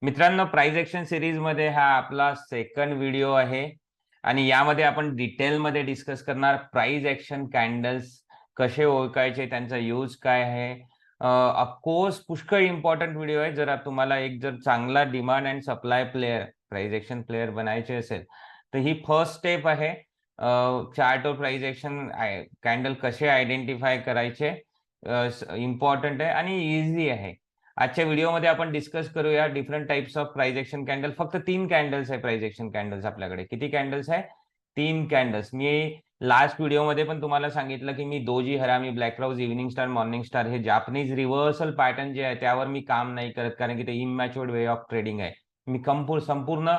मित्रांनो, price action सीरीजमध्ये हा आपला सेकंड व्हिडिओ आहे आणि यामध्ये आपण डिटेलमध्ये डिस्कस करणार प्राइस ॲक्शन कॅन्डल्स कसे ओळखायचे, त्यांचा यूज काय आहे. ऑफकोर्स पुष्कळ इम्पॉर्टंट व्हिडिओ आहे. तुम्हाला जर चांगला demand and supply player, price action player बनायचे असेल, तर ही फर्स्ट स्टेप आहे. चार्ट और प्राइस ॲक्शन कॅन्डल कसे आयडेंटिफाय करायचे इम्पॉर्टंट आहे आणि ईझी आहे. आजच्या व्हिडिओमध्ये आपण डिस्कस करूया different types of price action candle. फक्त 3 कॅन्डल्स आहे प्राइस ॲक्शन कॅन्डल्स आपल्याकडे. किती कॅन्डल्स आहे? 3 कॅन्डल्स. मी लास्ट व्हिडिओमध्ये पण तुम्हाला सांगितलं की मी दोजी हरामी, black Rouse, evening star, morning star हे जापनीज रिव्हर्सल पॅटर्न जे आहे त्यावर मी काम नाही करत, कारण की ते इमॅच्युअर्ड वे ऑफ ट्रेडिंग आहे. मी संपूर्ण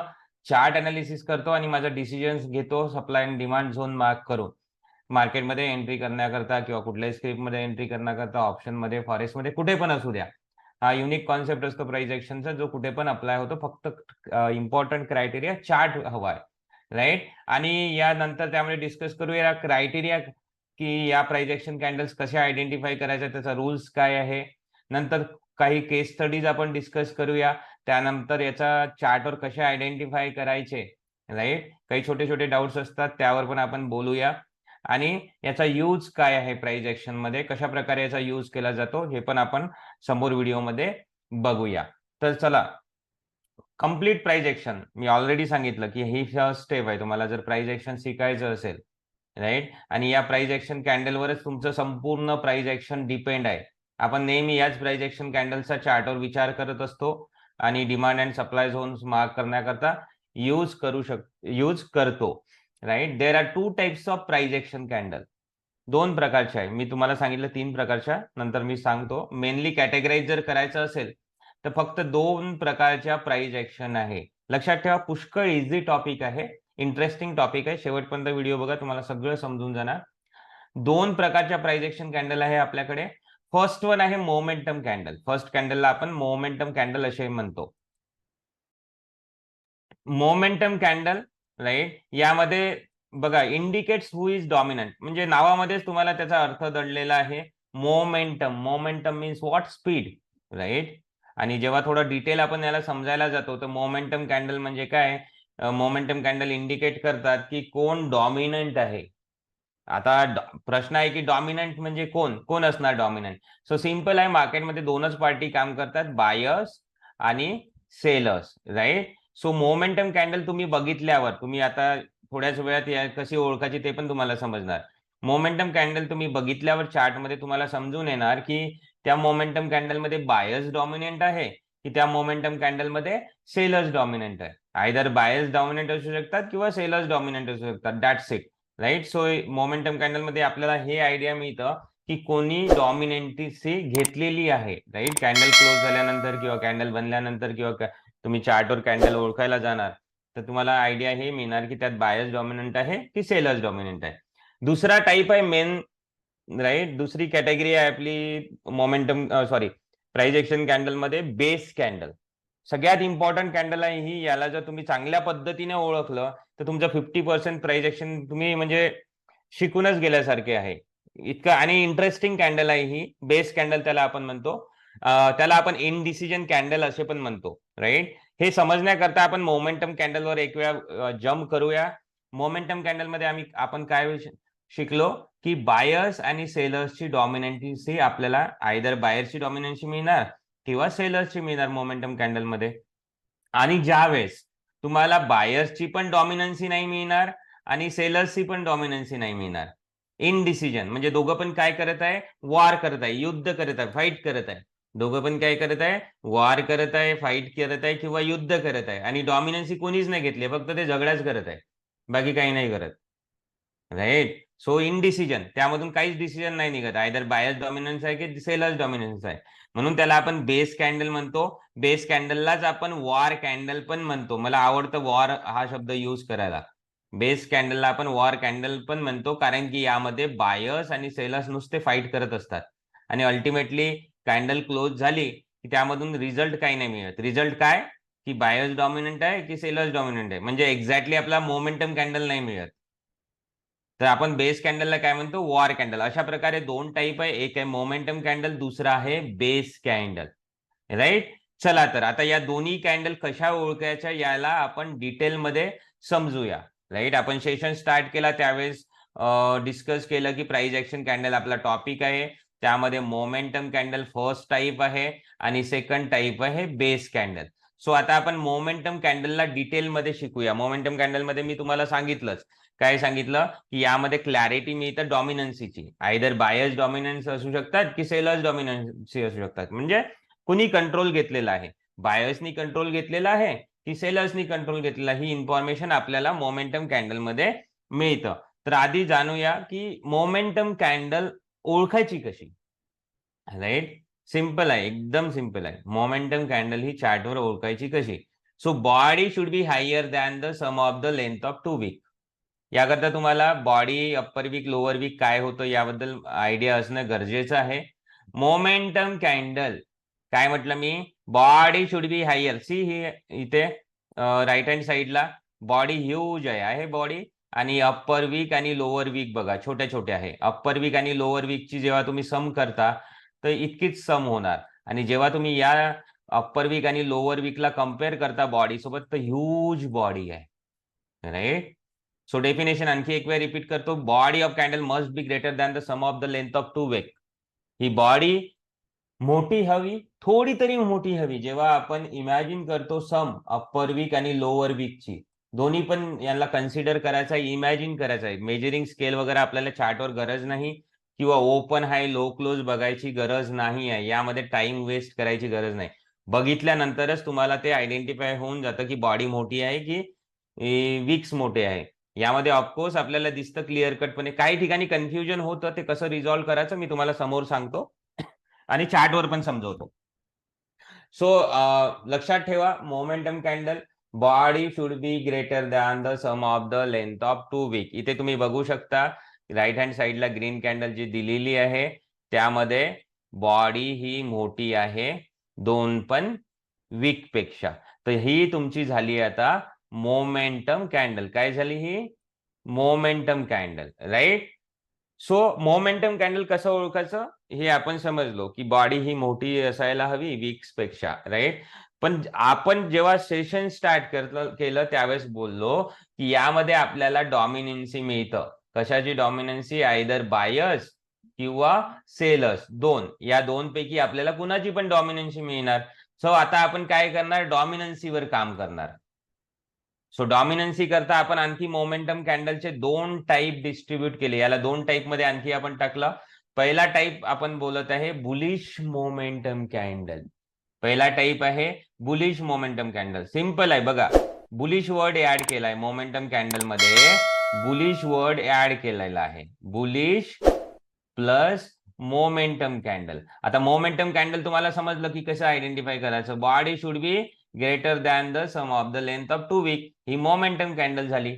चार्ट अनालिसिस करतो आणि माझा डिसिजन्स घेतो supply and demand zone mark करून. मार्केटमध्ये एंट्री करण्याकरता किंवा कुठल्याही स्क्रिप्टमध्ये एंट्री करण्याकरता, ऑप्शनमध्ये, फॉरेस्टमध्ये, कुठे पण असू द्या. हा युनिक कॉन्सेप्ट असतो प्राइस ॲक्शनचा, जो कुठे पण अप्लाय होतो. फक्त इम्पॉर्टंट क्रायटेरिया चार्ट हवा आहे, राईट. आणि यानंतर त्यामध्ये डिस्कस करूया क्रायटेरिया की या प्राइस ॲक्शन कॅन्डल्स कसे आयडेंटिफाय करायचे, त्याचा रूल्स काय आहे. नंतर काही केस स्टडीज आपण डिस्कस करूया. त्यानंतर याचा चार्टवर कसे आयडेंटिफाय करायचे, राईट. काही छोटे छोटे डाऊट्स असतात, त्यावर पण आपण बोलूया. आणि याचा यूज काय आहे प्राइस ॲक्शन मध्ये, कशा प्रकारे याचा यूज केला जातो, हे पण आपण समोर व्हिडिओमध्ये बघूया. तर चला, कंप्लीट प्राइस ॲक्शन मी ऑलरेडी सांगितलं की ही फर्स्ट स्टेप आहे. तुम्हाला जर प्राइस ॲक्शन शिकायचं असेल, राईट, आणि या प्राइस ॲक्शन कॅन्डलवरच तुमचं संपूर्ण प्राइस ॲक्शन डिपेंड आहे. आपण नेहमी याच प्राइस ॲक्शन कॅन्डलचा चार्टवर विचार करत असतो आणि demand and supply zones mark करण्याकरता यूज करतो, right. There are 2 types of price action candle. 2 प्रकारच्या आहे. मी तुम्हाला सांगितलं 3 प्रकारच्या, नंतर मी सांगतो. मेनली कॅटेगराईज जर करायचं असेल तर फक्त 2 प्रकारच्या प्राइस ॲक्शन आहे. लक्षात ठेवा, पुष्कळ इझी टॉपिक आहे, इंटरेस्टिंग टॉपिक आहे. शेवटपर्यंत व्हिडिओ बघा, तुम्हाला सगळं समजून जाणार. 2 प्रकारच्या प्राइस ॲक्शन कॅन्डल आहे आपल्याकडे. फर्स्ट वन आहे मोमेंटम कॅन्डल. फर्स्ट कॅन्डलला आपण मोमेंटम कॅन्डल असे म्हणतो. Momentum candle, right. यामध्ये बघा, इंडिकेट्स हु इज डॉमिनंट, म्हणजे नावामध्येच तुम्हाला त्याचा अर्थ दडलेला आहे. Momentum means what? Speed, right. आणि जेव्हा थोडं डिटेल आपण याला समजायला जातो तर मोमेंटम कॅन्डल म्हणजे काय? मोमेंटम कॅन्डल इंडिकेट करतात की कोण डॉमिनंट आहे. आता प्रश्न आहे की डॉमिनंट म्हणजे कोण कोण असणार डॉमिनंट? सो सिंपल आहे, मार्केटमध्ये 2च पार्टी काम करतात, बायर्स आणि sellers, right. So momentum candle तुम्ही बघितल्यावर, तुम्ही आता थोड्याच वेळात कशी ओळखायची ते पण तुम्हाला समजणार. मोमेंटम कॅन्डल तुम्ही बघितल्यावर चार्टमध्ये तुम्हाला समजून येणार की त्या मोमेंटम कॅन्डलमध्ये बायर्स डॉमिनंट आहे की त्या मोमेंटम कॅन्डलमध्ये सेलर्स डॉमिनंट आहे. आयदर बायर्स डॉमिनंट असू शकतात किंवा सेलर्स डॉमिनंट असू शकतात. That's it, right. So momentum candle मध्ये आपल्याला हे आयडिया मिळतं की कोणी डॉमिनन्सी घेतलेली आहे, राईट. कॅन्डल क्लोज झाल्यानंतर किंवा कॅन्डल बनल्यानंतर किंवा तुम्ही चार्टवर कॅन्डल ओळखायला जाणार तर तुम्हाला आयडिया हे मिळणार की त्यात बायर्स डॉमिनंट आहे की सेलर्स डॉमिनंट आहे. दुसरा टाइप आहे मेन, राईट. दुसरी कॅटेगरी आहे आपली मोमेंटम प्राइस ॲक्शन कॅन्डल मध्ये बेस कॅन्डल. सगळ्यात इम्पॉर्टंट कॅन्डल आहे ही. याला जर तुम्ही चांगल्या पद्धतीने ओळखलं तर तुमचं 50% प्राइस ॲक्शन तुम्ही म्हणजे शिकूनच गेल्यासारखे आहे. इतकं आणि इंटरेस्टिंग कॅन्डल आहे ही. बेस कॅन्डल त्याला आपण म्हणतो. त्याला आपण इनडिसिजन कॅन्डल असे पण म्हणतो, राईट. हे समजण्याकरता आपण मोमेंटम कॅन्डलवर एक वेळा जम्प करूया. मोमेंटम कॅन्डल मध्ये आपण काय शिकलो की बायर्स आणि सेलर्सची डॉमिनन्सी आपल्याला आयदर बायर्सची डॉमिनन्सी मिळणार किंवा सेलर्सची मिळणार मोमेंटम कॅन्डल मध्ये. आणि ज्यावेळेस तुम्हाला बायर्सची पण डॉमिनन्सी नाही मिळणार आणि सेलर्सची पण डॉमिनन्सी नाही मिळणार, इनडिसिजन म्हणजे दोघं पण काय करत आहे? वॉर करत आहे, युद्ध करत आहे, फाईट करत आहे. दोघं पण काय करत आहे? वॉर करत आहे, फाईट करत आहे किंवा युद्ध करत आहे. आणि डॉमिनन्सी कोणीच नाही घेतली, फक्त ते झगडाच करत आहे, बाकी काही नाही करत, राईट. सो इनडिसिजन, त्यामधून काहीच डिसिजन नाही निघत. आयदर बायर्स डॉमिनन्स आहे की सेलर्स डॉमिनन्स आहे. म्हणून त्याला आपण बेस कॅन्डल म्हणतो. बेस कॅन्डललाच आपण वॉर कॅन्डल पण म्हणतो. मला आवडतं वॉर हा शब्द यूज करायला. बेस कॅन्डलला आपण वॉर कॅन्डल पण म्हणतो, कारण की यामध्ये बायर्स आणि सेलर्स नुसते फाईट करत असतात आणि अल्टिमेटली कॅन्डल क्लोज झाली की त्यामधून रिझल्ट काही नाही मिळत. रिझल्ट काय? की बायर्स डॉमिनंट आहे की सेलर्स डॉमिनंट आहे, म्हणजे एक्झॅक्टली आपला मोमेंटम कॅन्डल नाही मिळत. तर आपण बेस कॅन्डलला काय म्हणतो? War candle. अशा प्रकारे 2 टाइप आहे, एक आहे मोमेंटम कॅन्डल, दुसरा आहे बेस कॅन्डल, राईट. चला तर आता या दोन्ही कॅन्डल कशा ओळखायच्या याला आपण डिटेलमध्ये समजूया. राईट, आपण सेशन स्टार्ट केला त्यावेळेस डिस्कस केलं की प्राइस ऍक्शन कॅन्डल आपला टॉपिक आहे. त्यामध्ये मोमेंटम कॅन्डल फर्स्ट टाईप आहे आणि सेकंड टाईप आहे बेस कॅन्डल. सो आता आपण मोमेंटम कॅन्डलला डिटेलमध्ये शिकूया. मोमेंटम कॅन्डलमध्ये मी तुम्हाला सांगितलंच, काय सांगितलं की यामध्ये क्लॅरिटी मिळतं डॉमिनन्सीची. आयदर बायर्स डॉमिनन्स असू शकतात की सेलर्स डॉमिनन्सी असू शकतात. म्हणजे कुणी कंट्रोल घेतलेला आहे, बायर्सनी कंट्रोल घेतलेला आहे की सेलर्सनी कंट्रोल घेतलेला, ही इन्फॉर्मेशन आपल्याला मोमेंटम कॅन्डल मध्ये मिळतं. तर आधी जाणूया की मोमेंटम कॅन्डल ओळखायची कशी. राईट, सिंपल आहे, एकदम सिंपल आहे. मोमेंटम कॅन्डल ही चार्टवर ओळखायची कशी. So body should be higher than the sum of the length of 2 wick. याकरता तुम्हाला body upper wick lower wick काय होतं याबद्दल आयडिया असणं गरजेचं आहे. मोमेंटम कॅन्डल काय म्हटलं मी, body should be higher. See ही इथे राईट हँड साइडला बॉडी ह्यूज आहे बॉडी, आणि अप्पर वीक आणि लोअर वीक बघा छोट्या छोट्या आहे. अप्पर वीक आणि लोअर वीकची जेव्हा तुम्ही सम करता तर इतकीच सम होणार, आणि जेव्हा तुम्ही या अप्पर वीक आणि लोअर वीकला कम्पेअर करता बॉडी सोबत तर ह्यूज बॉडी आहे. राईट, सो डेफिनेशन आणखी एक वेळ रिपीट करतो. Body of candle must be greater than the sum of the length of 2 wick. ही बॉडी मोठी हवी, थोडी तरी मोठी हवी. जेव्हा आपण इमॅजिन करतो सम अप्पर वीक आणि लोअर वीकची, दोन्ही पण यांना कन्सिडर करायचा आहे, इमॅजिन करायचं आहे. मेजरिंग स्केल वगैरे आपल्याला चार्टवर गरज नाही, किंवा ओपन हाय लो क्लोज बघायची गरज नाही आहे. यामध्ये टाइम वेस्ट करायची गरज नाही. बघितल्यानंतरच तुम्हाला ते आयडेंटिफाय होऊन जातं की बॉडी मोठी आहे की वीक्स मोठे आहे. यामध्ये ऑफकोर्स आपल्याला दिसतं क्लिअर कटपणे. काही ठिकाणी कन्फ्युजन होतं, ते कसं रिझॉल्व्ह करायचं मी तुम्हाला समोर सांगतो आणि चार्टवर पण समजवतो. सो लक्षात ठेवा, momentum candle body should be greater than the sum of the length of 2 wick. इथे तुम्ही बघू शकता राईट हँड साइडला ग्रीन कॅन्डल जी दिलेली आहे त्यामध्ये बॉडी ही मोठी आहे 2 पण वीक पेक्षा. तर ही तुमची झाली आता मोमेंटम कॅन्डल. काय झाली ही, momentum candle. Right, so momentum candle कसं ओळखायचं हे आपण समजलो की बॉडी ही मोठी असायला हवी वीक्स पेक्षा. राईट, पण आपण जेव्हा सेशन स्टार्ट केलं त्यावेळेस बोललो की यामध्ये आपल्याला डॉमिनन्सी मिळतं. कशाची डॉमिनन्सी, आयदर बायर्स किंवा सेलर्स, या दोन पैकी आपल्याला कुणाची पण डॉमिनन्सी मिळणार. सो आता आपण काय करणार, डॉमिनन्सीवर काम करणार. सो डॉमिनन्सी करता आपण आणखी मोमेंटम कॅन्डलचे 2 टाईप डिस्ट्रीब्यूट केले. याला 2 टाईप मध्ये आणखी आपण टाकलं. पहिला टाईप आपण बोलत आहे बुलिश मोमेंटम कॅन्डल. पहिला टाईप आहे बुलिश मोमेंटम कॅन्डल. सिंपल आहे बघा, बुलिश वर्ड ऍड केलाय मोमेंटम कॅन्डल मध्ये. बुलिश वर्ड ऍड केलेला आहे, बुलिश प्लस मोमेंटम कॅन्डल. आता मोमेंटम कॅन्डल तुम्हाला समजलं की कसं आयडेंटिफाय करायचं. Body should be greater than the sum of the length of 2 wick. ही मोमेंटम कॅन्डल झाली.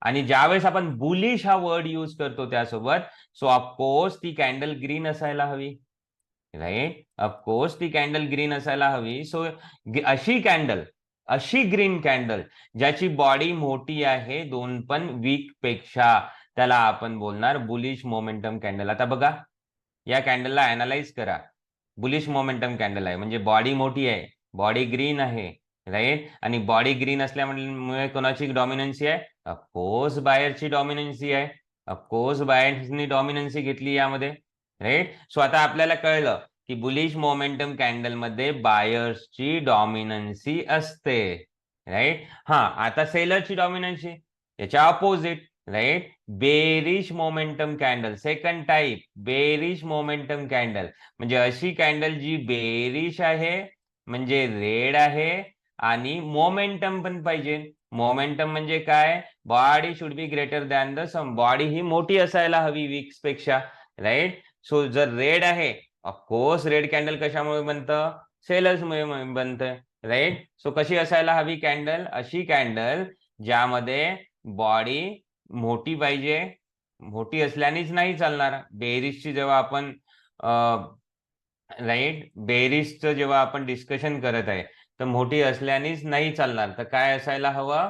आणि ज्यावेळेस आपण बुलिश हा वर्ड यूज करतो त्यासोबत, सो ऑफकोर्स ती कॅन्डल ग्रीन असायला हवी. राईट, ऑफकोर्स ती कॅन्डल ग्रीन असायला हवी. सो अशी ग्रीन कॅन्डल ज्याची बॉडी मोठी आहे 2 पण वीक पेक्षा, त्याला आपण बोलणार बुलिश मोमेंटम कॅन्डल. आता बघा, या कॅन्डलला अनालाइज करा. बुलिश मोमेंटम कॅन्डल आहे म्हणजे बॉडी मोठी आहे, बॉडी ग्रीन आहे. राईट, आणि बॉडी ग्रीन असल्यामुळे कोणाची डॉमिनन्सी आहे, ऑफकोर्स बायरची डॉमिनन्सी आहे. ऑफकोर्स बायर्सनी डॉमिनन्सी घेतली यामध्ये. राईट, सो आता आपल्याला कळलं की बुलिश मोमेंटम कॅन्डल मध्ये बायर्सची डॉमिनन्सी असते. राईट, हा आता सेलरची डॉमिनन्सी याच्या opposite. Right, bearish momentum candle, second type bearish momentum candle. म्हणजे अशी कॅन्डल जी बेरिश आहे, म्हणजे रेड आहे, आणि मोमेंटम पण पाहिजे. मोमेंटम म्हणजे काय, body should be greater than the sum. Body ही मोठी असायला हवी वीक्स पेक्षा. राईट, सो जर रेड आहे, ऑफकोर्स रेड कॅन्डल कशामुळे बनतं, सेलर्समुळे बनतं. राईट, सो कशी असायला हवी कॅन्डल, अशी कॅन्डल ज्यामध्ये बॉडी मोठी पाहिजे. मोठी असल्यानेच नाही चालणार. बेरिशची जेव्हा आपण राईट, बेरिशचं जेव्हा आपण डिस्कशन करत आहे तर मोठी असल्यानेच नाही चालणार. तर काय असायला हवं,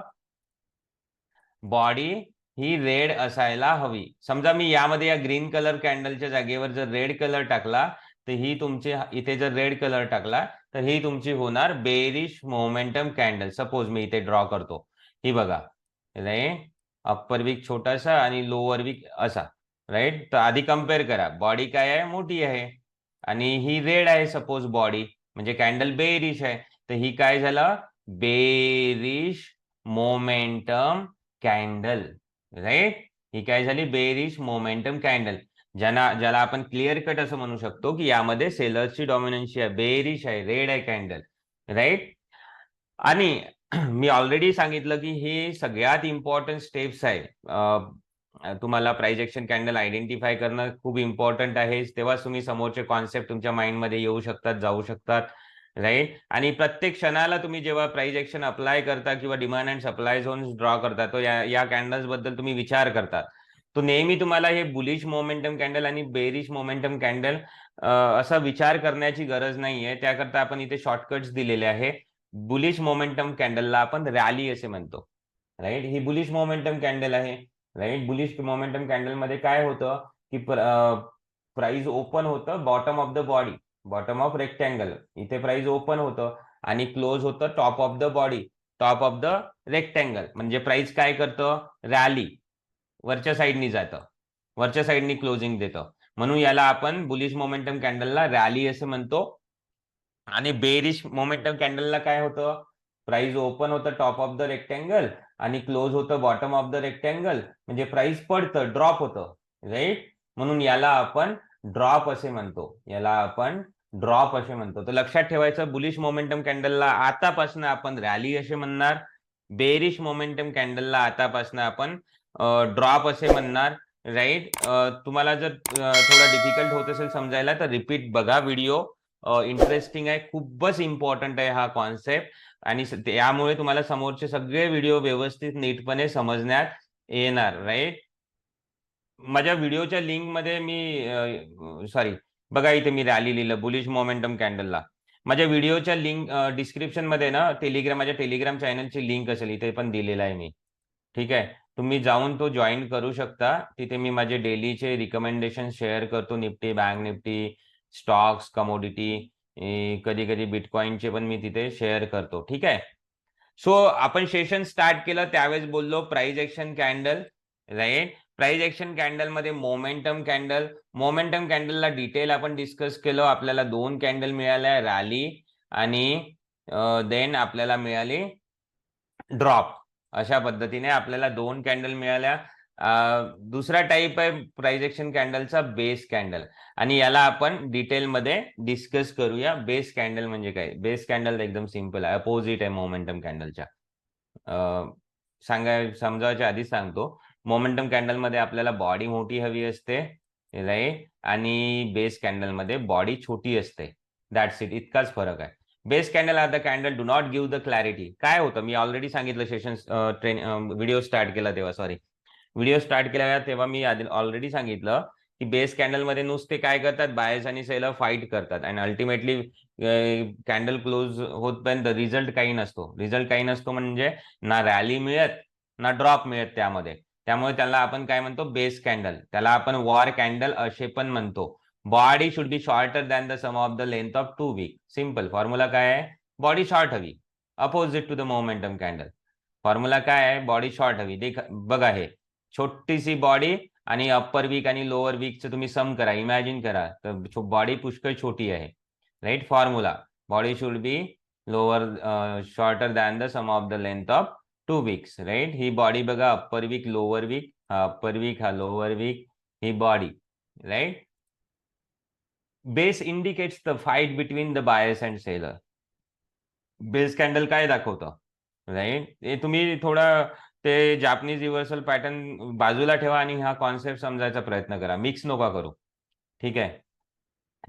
बॉडी ही रेड असायला हवी. समजा मी यामध्ये या ग्रीन कलर कॅन्डलच्या जागेवर जर रेड कलर टाकला, तर ही तुमची इथे जर रेड कलर टाकला तर ही तुमची होणार बेरिश मोमेंटम कॅन्डल. सपोज मी इथे ड्रॉ करतो, ही बघा, राईट, अप्पर वीक छोटासा आणि लोअर वीक असा, राईट. तर आधी कम्पेअर करा, बॉडी काय आहे, मोठी आहे, आणि ही रेड आहे सपोज बॉडी, म्हणजे कॅन्डल बेरिश आहे. तर ही काय झालं, बेरिश मोमेंटम कॅन्डल, राईट. ही काय झाली, बेरिश मोमेंटम कॅन्डल, ज्याला आपण क्लिअर कट असं म्हणू शकतो की यामध्ये सेलर्सची डॉमिनन्सी आहे, बेरिश आहे, रेड आहे कॅन्डल, राईट. आणि मी ऑलरेडी सांगितलं की हे सगळ्यात इम्पॉर्टंट स्टेप्स आहे. तुम्हाला प्राइस एक्शन कॅन्डल आयडेंटिफाय करणं खूप इम्पॉर्टंट आहे, तेव्हाच तुम्ही समोरचे कॉन्सेप्ट तुमच्या माइंडमध्ये येऊ शकतात, जाऊ शकतात, राईट. आणि प्रत्येक क्षणाला तुम्ही जेव्हा प्राइस एक्शन अप्लाय करता किंवा demand and supply zones draw करता, तो या कॅन्डल्स बद्दल तुम्ही विचार करता. तो नेहमी तुम्हाला हे बुलिश मोमेंटम कॅन्डल आणि बेरिश मोमेंटम कॅन्डल असा विचार करण्याची गरज नाहीये. त्याकरता आपण इथे शॉर्टकट्स दिलेले आहे. बुलिश मोमेंटम कॅन्डलला आपण रॅली असे म्हणतो, राईट. ही बुलिश मोमेंटम कॅन्डल आहे, राईट. बुलिश मोमेंटम कॅन्डल मध्ये काय होतं की प्राइस ओपन होतं bottom of the body, bottom of rectangle, इथे प्राइस ओपन होतं आणि क्लोज होतं top of the body, top of the rectangle. म्हणजे प्राइस काय करतं, रॅली, वरच्या साईडनी जातं, वरच्या साईडनी क्लोजिंग देतं, म्हणून याला आपण बुलिश मोमेंटम कॅन्डलला रॅली असे म्हणतो. आणि बेरिश मोमेंटम कॅन्डलला काय होतं, प्राइस ओपन होतं टॉप ऑफ द रेक्टँगल आणि क्लोज होतं बॉटम ऑफ द रेक्टँगल, म्हणजे प्राइस पडतं, ड्रॉप होतं, राईट. म्हणून याला आपण ड्रॉप असे म्हणतो, याला आपण ड्रॉप असे म्हणतो. तर लक्षात ठेवायचं, बुलिश मोमेंटम कॅन्डलला आतापासून आपण रॅली असे म्हणणार, बेरिश मोमेंटम कॅन्डलला आतापासून आपण ड्रॉप असे म्हणणार, राईट. तुम्हाला जर थोडं डिफिकल्ट होत असेल समजायला तर रिपीट बघा व्हिडिओ, इंटरेस्टिंग आहे, खूपच इम्पॉर्टंट आहे हा कॉन्सेप्ट, आणि यामुळे तुम्हाला समोरचे सगळे व्हिडिओ व्यवस्थित नीटपणे समजण्यात येणार, राईट. माझ्या व्हिडिओच्या लिंक मध्ये मी सॉरी, बघा इथे मी रॅली लिहिलं बुलिश मोमेंटम कॅन्डलला. माझ्या व्हिडिओच्या लिंक डिस्क्रिप्शन मध्ये ना माझ्या टेलिग्राम चॅनलची लिंक असेल, इथे पण दिलेला आहे मी, ठीक आहे. तुम्ही जाऊन तो जॉईन करू शकता. तिथे मी माझे डेलीचे रिकमेंडेशन शेअर करतो, Nifty, bank Nifty, stocks, commodity, कधी कधी बिटकॉइनचे पण मी तिथे शेअर करतो, ठीक आहे. सो आपण सेशन स्टार्ट केलं त्यावेळेस बोललो price action candle, right. Price action candle मध्ये मोमेंटम कॅन्डलला डिटेल आपण डिस्कस केलं. आपल्याला 2 कॅन्डल मिळाल्या, रॅली आणि देन आपल्याला मिळाली ड्रॉप. अशा पद्धतीने आपल्याला 2 कॅन्डल मिळाल्या. दुसरा टाइप आहे प्राइस एक्शन कॅन्डलचा बेस कॅन्डल, आणि याला आपण डिटेलमध्ये डिस्कस करूया. बेस कॅन्डल म्हणजे काय, बेस कॅन्डल एकदम सिंपल आहे, अपोजिट आहे मोमेंटम कॅन्डलच्या. समजायच्या आधी सांगतो, मोमेंटम कॅन्डल मध्ये आपल्याला बॉडी मोठी हवी असते, राईट, आणि बेस कॅन्डल मध्ये बॉडी छोटी असते, दॅट्स इट, इतकाच फरक आहे. Base candle are the candle do not give the clarity. काय होतं, मी ऑलरेडी सांगितलं सेशन व्हिडिओ स्टार्ट केला तेव्हा, तेव्हा मी ऑलरेडी सांगितलं की बेस कॅन्डल मध्ये नुसते काय करतात, बायर्स आणि सेलर फाईट करतात, आणि अल्टिमेटली कॅन्डल क्लोज होतपर्यंत रिझल्ट काही नसतो, म्हणजे ना रॅली मिळत ना ड्रॉप मिळत त्यामध्ये. त्यामुळे त्याला आपण काय म्हणतो, बेस कॅन्डल. त्याला आपण वॉर कॅन्डल असे पण म्हणतो. Body should be shorter than the sum of the length of 2 wick. Simple formula काय आहे, बॉडी शॉर्ट हवी, opposite to the momentum candle. Formula काय आहे, बॉडी शॉर्ट हवी. बघा, हे छोटीशी बॉडी आणि अप्पर वीक आणि लोअर वीकचं तुम्ही सम करा, इमॅजिन करा, तर बॉडी पुष्कळ छोटी आहे, right. Formula, body should be lower shorter than the sum of the length of 2 wicks, right. ही बॉडी बघा, अप्पर वीक, लोअर वीक, हा अप्पर वीक, हा लोअर वीक, ही body, right. Base indicates the fight between the buyers and seller. Base candle काय दाखवतं, right. हे तुम्ही थोडा ते जापनीज रिव्हर्सल पॅटर्न बाजूला ठेवा आणि हा कॉन्सेप्ट समजायचा प्रयत्न करा, मिक्स नका करू, ठीक आहे.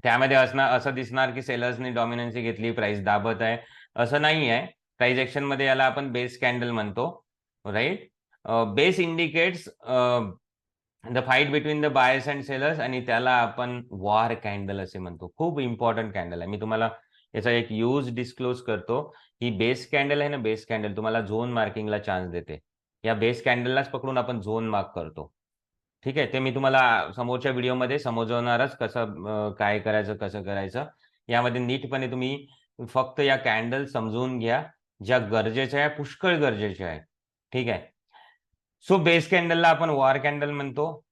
त्यामध्ये असं दिसणार की सेलर्सनी डॉमिनन्सी घेतली, प्राइस दाबत आहे, असं नाही आहे. प्राइस एक्शन मध्ये याला आपण बेस कॅन्डल म्हणतो, right. Base indicates the fight between the buyers and sellers, आणि त्याला आपण वॉर कॅन्डल असे म्हणतो. खूप इम्पॉर्टंट कॅन्डल आहे. मी तुम्हाला याचा एक यूज डिस्क्लोज करतो. ही बेस कॅन्डल आहे ना, बेस कॅन्डल तुम्हाला झोन मार्किंगला चान्स देते. या बेस कॅन्डललाच पकडून आपण झोन मार्क करतो, ठीक आहे. ते मी तुम्हाला समोरच्या व्हिडिओमध्ये समजवणारच, कसं काय करायचं, कसं करायचं. यामध्ये नीटपणे तुम्ही फक्त या कॅन्डल समजून घ्या, ज्या गरजेच्या आहे, पुष्कळ गरजेच्या आहे. ठीक आहे. सो बेस कॅन्डलला आपण वॉर कॅन्डल म्हणतो.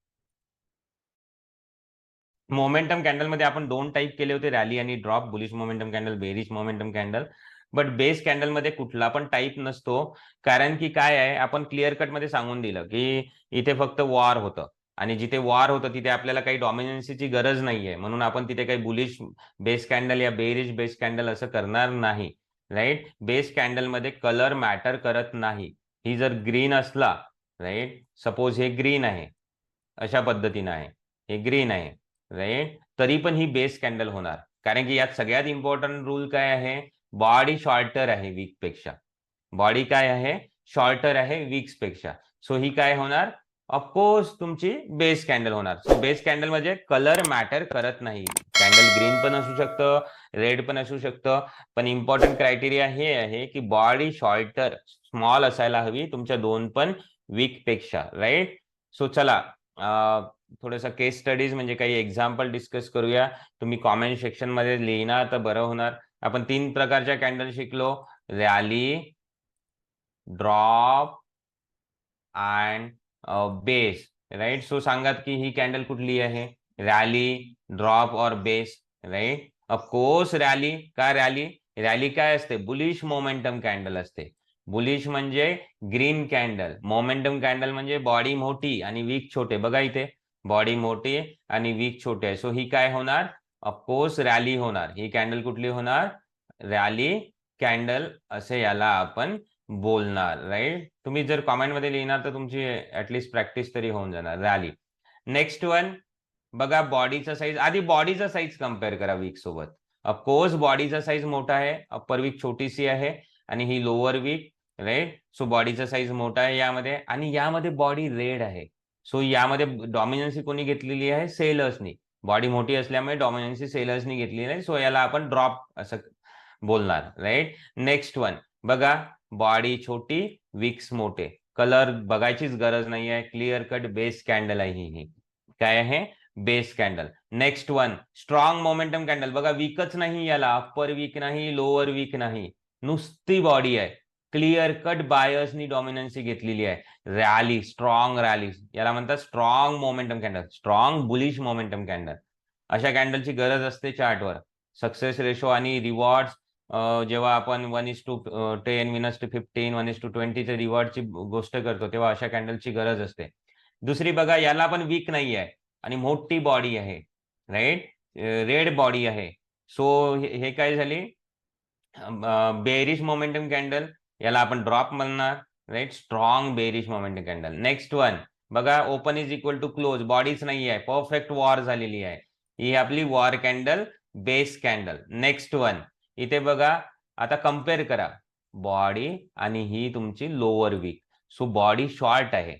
मोमेंटम कॅन्डल मध्ये आपण 2 टाईप केले होते, रॅली आणि drop, bullish momentum candle, bearish momentum candle. But base candle मध्ये कुठला पण टाईप नसतो, कारण की काय आहे, आपण क्लिअर कट मध्ये सांगून दिलं की इथे फक्त वॉर होतं आणि जिथे वॉर होतं तिथे आपल्याला काही डॉमिनन्सीची गरज नाहीये, म्हणून आपण तिथे काही बुलिश बेस कॅन्डल या बेरिश बेस कॅन्डल असं करणार नाही. राईट. बेस कॅन्डल मध्ये कलर मॅटर करत नाही. ही जर ग्रीन असला, राईट, सपोज हे ग्रीन आहे, अशा पद्धतीनं आहे, हे ग्रीन आहे, राईट, तरी पण ही बेस कॅन्डल होणार, कारण की यात सगळ्यात इम्पॉर्टंट रूल काय आहे, बॉडी शॉर्टर आहे वीक पेक्षा. बॉडी काय आहे, शॉर्टर आहे वीक्स पेक्षा. सो ही काय होणार, ऑफकोर्स तुमची बेस कॅन्डल होणार. सो बेस कॅन्डल म्हणजे कलर मॅटर करत नाही. कॅन्डल ग्रीन पण असू शकतं, रेड पण असू शकतं, पण इम्पॉर्टंट क्रायटेरिया हे आहे की बॉडी शॉर्टर स्मॉल असायला हवी तुमच्या 2 पण वीक पेक्षा. राईट. सो चला थोडंसं केस स्टडीज म्हणजे काही एक्झाम्पल डिस्कस करूया. तुम्ही कॉमेंट सेक्शन मध्ये लिहिणार तर बरं होणार. आपण 3 प्रकारच्या कॅन्डल शिकलो, rally, drop and base. Right. So सांगात की ही कॅन्डल कुठली आहे, रॅली, ड्रॉप और बेस. राईट. Of course rally. का रॅली? रॅली काय असते, बुलिश मोमेंटम कॅन्डल असते. बुलिश म्हणजे ग्रीन कॅन्डल, मोमेंटम कॅन्डल म्हणजे बॉडी मोठी आणि वीक छोटे. बघा इथे बॉडी मोठी आणि वीक छोटे आहे. सो ही काय होणार, ऑफकोर्स रॅली होणार. ही कॅन्डल कुठली होणार, रॅली कॅन्डल असे याला आपण बोलणार. राईट. तुम्ही जर कॉमेंट मध्ये लिहिणार तर तुमची ऍटलीस्ट प्रॅक्टिस तरी होऊन जाणार. रॅली. नेक्स्ट वन बघा, बॉडीचा साईज. आधी बॉडीचा साईज कम्पेअर करा वीक सोबत. ऑफकोर्स बॉडीचा साईज मोठा आहे, अप्पर वीक छोटीशी आहे आणि ही लोअर वीक. राईट. सो बॉडीचा साईज मोठा आहे यामध्ये, आणि यामध्ये बॉडी रेड आहे. सो यामध्ये डॉमिनन्सी कोणी घेतलेली आहे, सेलर्सनी. बॉडी मोठी असल्यामुळे डॉमिनन्सी सेलर्सनी घेतलेली आहे. सो याला आपण ड्रॉप असं बोलणार. राईट. नेक्स्ट वन बघा, बॉडी छोटी, विक्स मोठे. कलर बघायचीच गरज नाही आहे, क्लिअर कट बेस कॅन्डल आहे ही. काय आहे, base candle. Next one strong momentum candle. बघा वीकच नाही याला, अप्पर वीक नाही, लोअर वीक नाही, नुसती बॉडी आहे. क्लिअर कट बायर्सनी डॉमिनन्सी घेतलेली आहे. रॅली, स्ट्रॉंग रॅली, याला म्हणतात strong momentum candle, strong bullish momentum candle. अशा कॅन्डलची गरज असते चार्टवर. सक्सेस रेशो आणि रिवॉर्ड जेव्हा आपण 1:10, 1:15, 1:20 रिवॉर्डची गोष्ट करतो तेव्हा अशा कॅन्डलची गरज असते. दुसरी बघा, याला पण वीक नाही आहे आणि मोठी बॉडी आहे. राईट. रेड बॉडी आहे. सो हे काय झाली, बेरिश मोमेंटम कॅन्डल. याला आपण ड्रॉप म्हणणार. Right. Strong bearish momentum candle. Next one बघा, open is equal to close, बॉडीच नाही आहे, परफेक्ट वॉर झालेली आहे. ही आपली war candle, base candle. Next one इथे बघा, आता कम्पेअर करा बॉडी आणि ही तुमची lower wick. So body short आहे,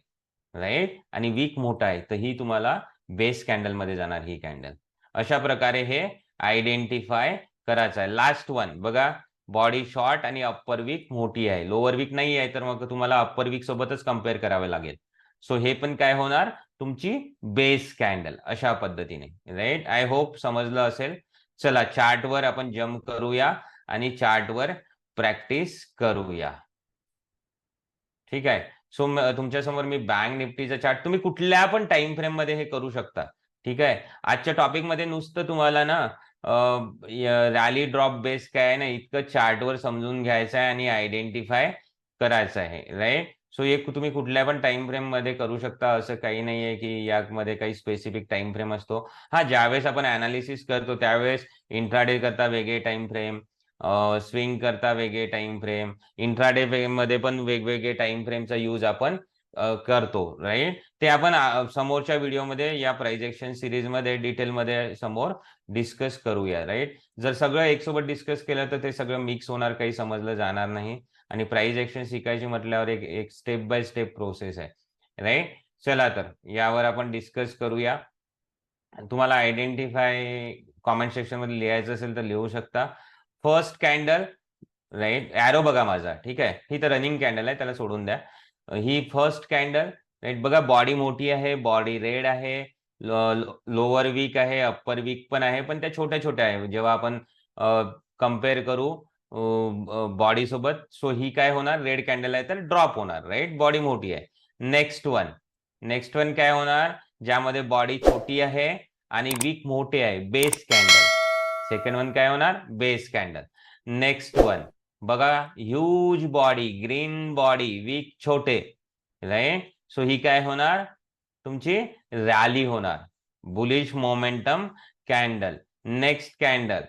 राईट, आणि वीक मोठा आहे, तर ही तुम्हाला बेस कॅन्डल मध्ये जाणार ही कॅन्डल. अशा प्रकारे हे आयडेंटिफाय करायचं आहे. लास्ट वन बघा, बॉडी शॉर्ट आणि अप्पर वीक मोठी आहे, लोअर वीक नाही आहे, तर मग तुम्हाला अप्पर वीक सोबतच कम्पेअर करावे लागेल. सो हे पण काय होणार, तुमची बेस कॅन्डल. अशा पद्धतीने. राईट. आय होप समजलं असेल. चला चार्टवर आपण जम्प करूया आणि चार्टवर प्रॅक्टिस करूया. ठीक आहे. सो तुमच्या समोर मी बँक निफ्टीचा चार्ट, तुम्ही कुठल्या पण टाइम फ्रेम मध्ये हे करू शकता. ठीक आहे. आजच्या टॉपिक मध्ये नुसतं तुम्हाला ना रॅली ड्रॉप बेस काय आहे ना, इतकं चार्टवर समजून घ्यायचं आहे आणि आयडेंटिफाय करायचं आहे. राईट. सो एक तुम्ही कुठल्या पण टाइम फ्रेम मध्ये करू शकता, असं काही नाहीये की यामध्ये काही स्पेसिफिक टाइम फ्रेम असतो. हा, ज्यावेळेस आपण अनालिसिस करतो त्यावेळेस इंट्राडे करता वेगळे टाइम फ्रेम, स्विंग करता वेगळे टाइम फ्रेम, इंट्राडे मध्ये पण वेगवेगळे टाइम फ्रेमचा यूज आपण करतो. राईट. ते आपण समोरच्या व्हिडिओमध्ये या प्राइस एक्शन सिरीज मध्ये डिटेलमध्ये समोर डिस्कस करूया. राईट. जर सगळं एकसोबत डिस्कस केलं तर ते सगळं मिक्स होणार, काही समजलं जाणार नाही. आणि प्राइस एक्शन शिकायची म्हटल्यावर एक स्टेप बाय स्टेप प्रोसेस आहे. राईट. चला तर यावर आपण डिस्कस करूया. तुम्हाला आयडेंटिफाय कॉमेंट सेक्शन मध्ये लिहायचं असेल तर लिहू शकता. फर्स्ट कॅन्डल, राईट, एरो बघा माझा. ठीक आहे. ही तर रनिंग कॅन्डल आहे, त्याला सोडून द्या. ही फर्स्ट कॅन्डल. राईट. बघा बॉडी मोठी आहे, बॉडी रेड आहे, लोअर वीक आहे, अप्पर वीक पण आहे, पण त्या छोट्या छोट्या आहे. जेव्हा आपण कम्पेअर करू बॉडी सोबत, सो ही काय होणार, रेड कॅन्डल आहे तर ड्रॉप होणार, राईट, बॉडी मोठी आहे. नेक्स्ट वन काय होणार, ज्यामध्ये बॉडी छोटी आहे आणि वीक मोठे आहे, बेस कॅन्डल. सेकंड वन काय होणार, बेस कॅन्डल. नेक्स्ट वन बघा, huge body, green body, wick छोटे, राईट, सो ही काय होणार, तुमची रॅली होणार, bullish momentum candle. Next candle,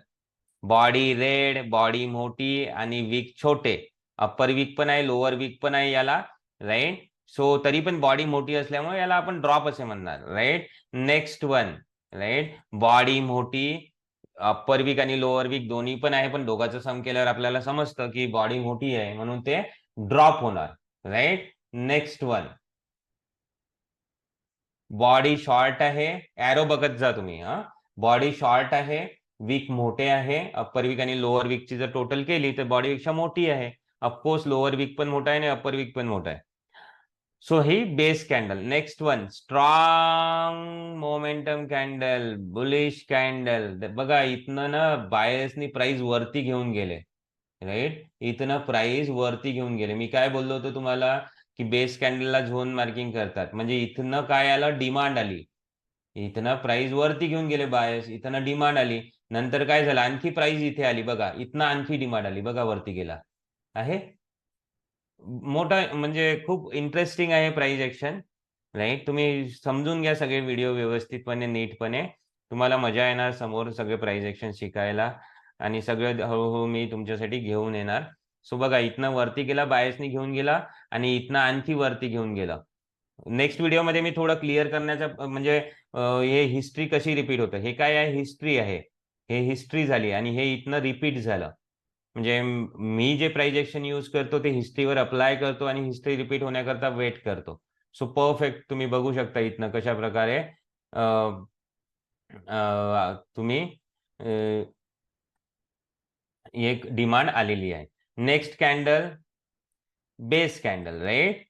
body red, body मोठी आणि वीक छोटे, अप्पर वीक पण आहे, लोअर वीक पण आहे याला, राईट, सो तरी पण बॉडी मोठी असल्यामुळे याला आपण ड्रॉप असे म्हणणार, right. Next one, right, body मोठी, अप्पर वीक आणि लोअर वीक दोन्ही पण आहे, पण दोघांचं सम केल्यावर आपल्याला समजतं की बॉडी मोठी आहे म्हणून ते ड्रॉप होणार, right. Next one, body short आहे, एरो बघत जा तुम्ही, बॉडी शॉर्ट आहे, वीक मोठे आहे, अप्पर वीक आणि लोअर वीकची जर टोटल केली तर बॉडी पेक्षा मोठी आहे, ऑफकोर्स लोअर वीक पण मोठा आहे आणि अप्पर वीक पण मोठा आहे, सो ही base candle. Next one, strong momentum candle, bullish candle. बघा इथनं ना बायर्सनी प्राइस वरती घेऊन गेले, राईट, इथनं प्राइस वरती घेऊन गेले. मी काय बोललो होतो तुम्हाला की बेस कॅन्डलला झोन मार्किंग करतात, म्हणजे इथनं काय आलं, डिमांड आली, इथनं प्राइस वरती घेऊन गेले बायर्स, इथनं डिमांड आली, नंतर काय झालं, आणखी प्राइस इथे आली, बघा इथनं आणखी डिमांड आली, बघा वरती गेला आहे, मोठा म्हणजे खूप इंटरेस्टिंग आहे प्राइस ऍक्शन, राईट. तुम्ही समजून घ्या सगळे व्हिडिओ व्यवस्थितपणे, नीटपणे, तुम्हाला मजा येणार समोर सगळे प्राइस ऍक्शन शिकायला, आणि सगळं हळूहळू मी तुमच्यासाठी घेऊन येणार. सो बघा इथनं वरती गेला, बायसनी घेऊन गेला, आणि इथनं आणखी वरती घेऊन गेला. नेक्स्ट व्हिडिओमध्ये मी थोडं क्लिअर करण्याचा म्हणजे हे हिस्ट्री कशी रिपीट होतं, हे काय आहे, हिस्ट्री आहे, हे हिस्ट्री झाली आणि हे इथनं रिपीट झालं, म्हणजे मी जे प्राइस ऍक्शन यूज करतो ते हिस्ट्रीवर अप्लाय करतो आणि हिस्ट्री रिपीट होण्याकरता वेट करतो. सो परफेक्ट तुम्ही बघू शकता इथनं कशा प्रकारे तुम्ही एक डिमांड आलेली आहे. Next candle, base candle, right,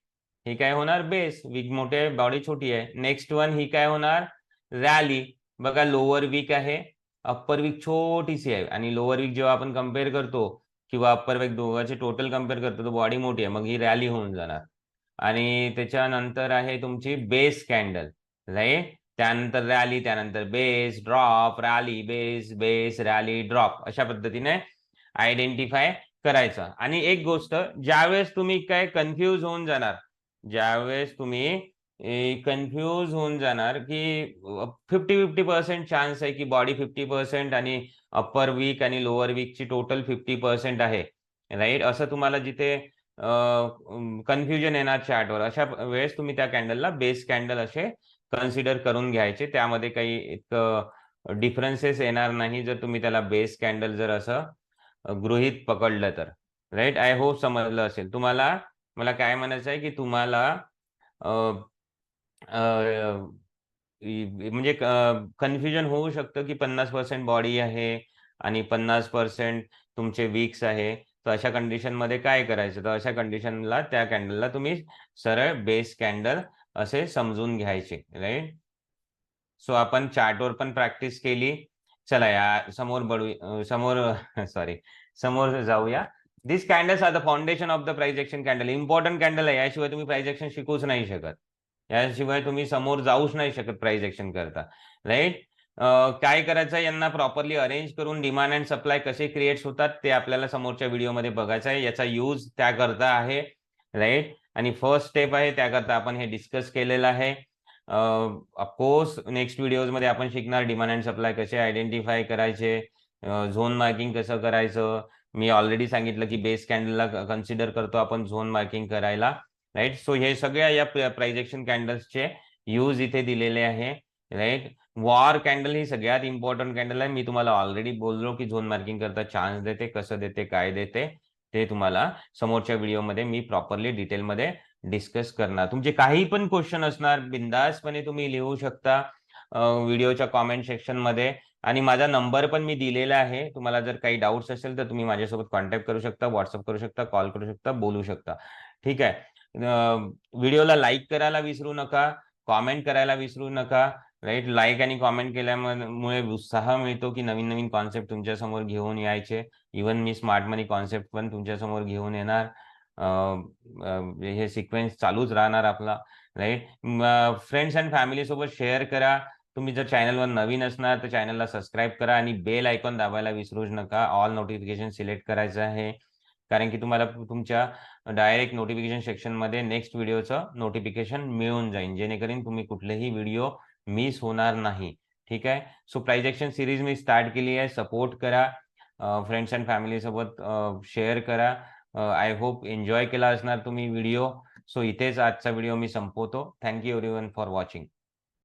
ही काय होणार, बेस, वीक मोठे आहे, बॉडी छोटी आहे. नेक्स्ट वन ही काय होणार, रॅली. बघा लोअर वीक आहे, अप्पर वीक छोटीशी आहे, आणि लोअर वीक जेव्हा आपण कम्पेअर करतो किंवा अप्पर वीक दोघांचे टोटल कम्पेअर करतो तर बॉडी मोठी आहे, मग ही रॅली होऊन जाणार. आणि त्याच्यानंतर आहे तुमची बेस कॅन्डल, राईट, त्यानंतर रॅली, त्यानंतर base, drop, rally, base, base, rally, drop, अशा पद्धतीने आयडेंटिफाय करायचं. आणि एक गोष्ट, ज्यावेळेस तुम्ही काय कन्फ्यूज होऊन जाणार, ज्यावेळेस तुम्ही कन्फ्यूज होऊन जाणार की 50-50% चान्स आहे की बॉडी 50% आणि अप्पर वीक आणि लोअर वीकची टोटल 50% आहे, राईट, असं तुम्हाला जिथे कन्फ्युजन येणार चार्टवर, अशा वेळेस तुम्ही त्या कॅन्डलला बेस कॅन्डल असे कन्सिडर करून घ्यायचे, त्यामध्ये काही इतकं डिफरन्सेस येणार नाही जर तुम्ही त्याला बेस कॅन्डल जर असं गृहीत पकडलं तर, राईट. आय होप समजलं असेल तुम्हाला. मला काय म्हणायचं आहे की तुम्हाला म्हणजे कन्फ्युजन होऊ शकतं की 50% बॉडी आहे आणि 50% तुमचे वीक्स आहे, तर अशा कंडिशनमध्ये काय करायचं, तर अशा कंडिशनला त्या कॅन्डलला तुम्ही सरळ बेस कॅन्डल असे समजून घ्यायचे, राईट. सो आपण चार्टवर पण प्रॅक्टिस केली. चला या समोर जाऊया. This candles are the foundation of the price action candle. Important candle आहे, याशिवाय तुम्ही प्राइस ऍक्शन शिकूच नाही शकत, याशिवाय तुम्ही समोर जाऊच नाही शकत प्राइस ऍक्शन करता, राईट. काय करायचं, यांना प्रॉपरली अरेंज करून डिमांड अँड सप्लाय कसे क्रिएट्स होतात ते आपल्याला समोरच्या व्हिडिओमध्ये बघायचं आहे. याचा यूज त्याकरता आहे, राईट. आणि फर्स्ट स्टेप आहे त्याकरता आपण हे डिस्कस केलेलं आहे. ऑफकोर्स नेक्स्ट व्हिडिओजमध्ये आपण शिकणार डिमांड अँड सप्लाय कसे आयडेंटिफाय करायचे, झोन मार्किंग कसं करायचं. मी ऑलरेडी सांगितलं की बेस कॅन्डलला कन्सिडर करतो आपण झोन मार्किंग करायला, राईट. सो हे सगळ्या या प्राइस ऍक्शन कॅन्डल्सचे यूज इथे दिलेले आहे, राईट. वॉर कॅन्डल ही सगळ्यात इम्पॉर्टंट कॅन्डल आहे. मी तुम्हाला ऑलरेडी बोललो की झोन मार्किंग करता चान्स देते, कसं देते, काय देते, ते तुम्हाला समोरच्या व्हिडिओमध्ये मी प्रॉपरली डिटेलमध्ये डिस्कस करणार. तुमचे काही पण क्वेश्चन असणार बिंदासपणे तुम्ही लिहू शकता व्हिडिओच्या कॉमेंट सेक्शन मध्ये, आणि माझा नंबर पण मी दिलेला आहे. तुम्हाला जर काही डाऊट्स असेल तर तुम्ही माझ्यासोबत कॉन्टॅक्ट करू शकता, व्हॉट्सअप करू शकता, कॉल करू शकता, बोलू शकता, ठीक आहे. व्हिडिओला लाईक करायला विसरू नका, कॉमेंट करायला विसरू नका, राईट. लाईक आणि कॉमेंट केल्यामुळे उत्साह मिळतो, की नवीन-नवीन कॉन्सेप्ट तुमच्यासमोर घेऊन यायचे. इव्हन मी स्मार्ट मनी कॉन्सेप्ट पण तुमच्यासमोर घेऊन येणार. हे सिक्वेन्स चालूच राहणार आपला, राईट. फ्रेंड्स एंड फॅमिलीसोबत शेअर करा. तुम्ही जर चॅनलवर नवीन असणार तर चॅनलला सबस्क्राईब करा आणि बेल आयकॉन दाबायला विसरूच नका. ऑल नोटिफिकेशन सिलेक्ट करायचं आहे. कारण की तुम्हाला तुमच्या डायरेक्ट नोटिफिकेशन सेक्शनमध्ये नेक्स्ट व्हिडिओचं नोटिफिकेशन मिळून जाईल. जेणेकरून तुम्ही कुठलेही व्हिडिओ मिस होणार नाही. ठीक आहे. सो प्राइस ॲक्शन सीरीज मी स्टार्ट केली आहे. सपोर्ट करा. फ्रेंड्स एंड फॅमिलीसोबत शेअर करा. आय होप एन्जॉय केला असणार तुम्ही व्हिडिओ. सो इथेच आजचा व्हिडिओ मी संपवतो. Thank you everyone for watching.